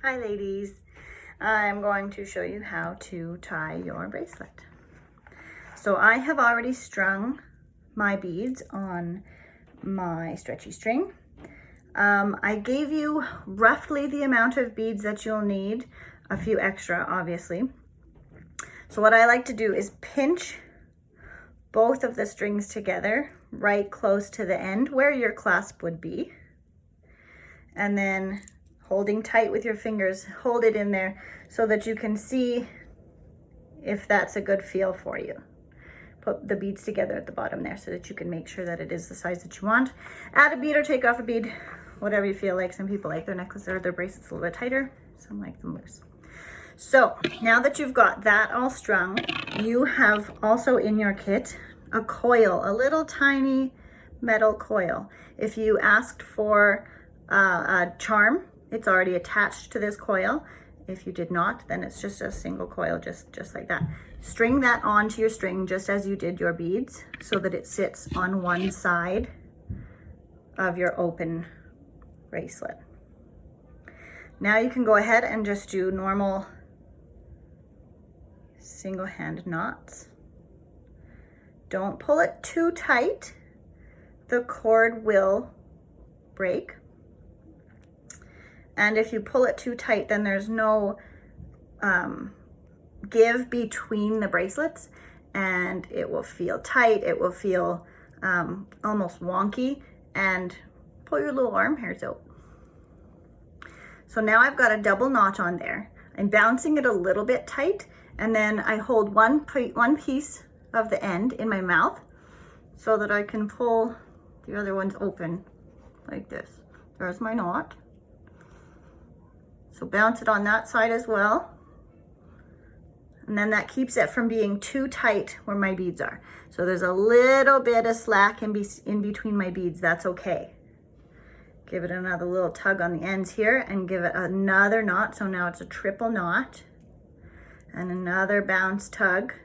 Hi ladies, I'm going to show you how to tie your bracelet. So I have already strung my beads on my stretchy string. I gave you roughly the amount of beads that you'll need, a few extra obviously. So what I like to do is pinch both of the strings together right close to the end where your clasp would be, and then holding tight with your fingers, hold it in there so that you can see if that's a good feel for you. Put the beads together at the bottom there so that you can make sure that it is the size that you want. Add a bead or take off a bead, whatever you feel like. Some people like their necklace or their bracelets a little bit tighter, some like them loose. So now that you've got that all strung, you have also in your kit a coil, a little tiny metal coil. If you asked for a charm, it's already attached to this coil. If you did not, then it's just a single coil, just like that. String that onto your string just as you did your beads so that it sits on one side of your open bracelet. Now you can go ahead and just do normal single hand knots. Don't pull it too tight. The cord will break. And if you pull it too tight, then there's no give between the bracelets and it will feel tight. It will feel almost wonky, and pull your little arm hairs out. So now I've got a double knot on there. I'm bouncing it a little bit tight, and then I hold one piece of the end in my mouth so that I can pull the other ones open like this. There's my knot. So bounce it on that side as well. And then that keeps it from being too tight where my beads are. So there's a little bit of slack in between my beads. That's okay. Give it another little tug on the ends here and give it another knot. So now it's a triple knot. And another bounce tug.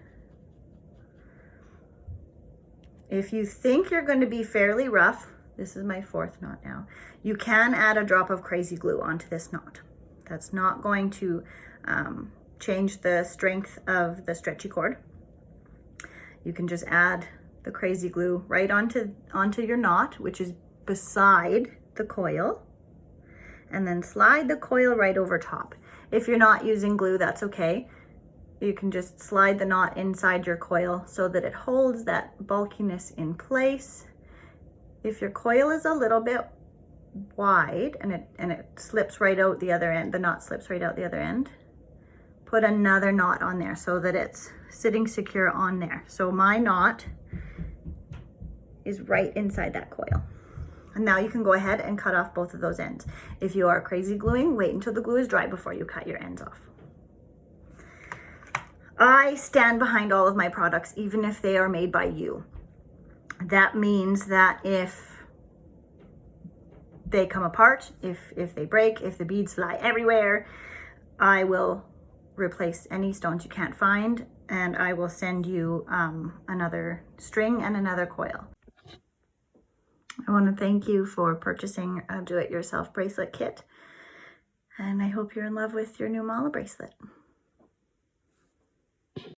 If you think you're going to be fairly rough, this is my fourth knot now, you can add a drop of crazy glue onto this knot. That's not going to change the strength of the stretchy cord. You can just add the crazy glue right onto your knot, which is beside the coil, and then slide the coil right over top. If you're not using glue, that's okay. You can just slide the knot inside your coil so that it holds that bulkiness in place. If your coil is a little bit wide and it slips right out the other end, the knot slips right out the other end, put another knot on there so that it's sitting secure on there. So my knot is right inside that coil. And now you can go ahead and cut off both of those ends. If you are crazy gluing, wait until the glue is dry before you cut your ends off. I stand behind all of my products, even if they are made by you. That means that if they come apart, if they break, if the beads fly everywhere, I will replace any stones you can't find, and I will send you another string and another coil. I want to thank you for purchasing a do-it-yourself bracelet kit, and I hope you're in love with your new Mala bracelet.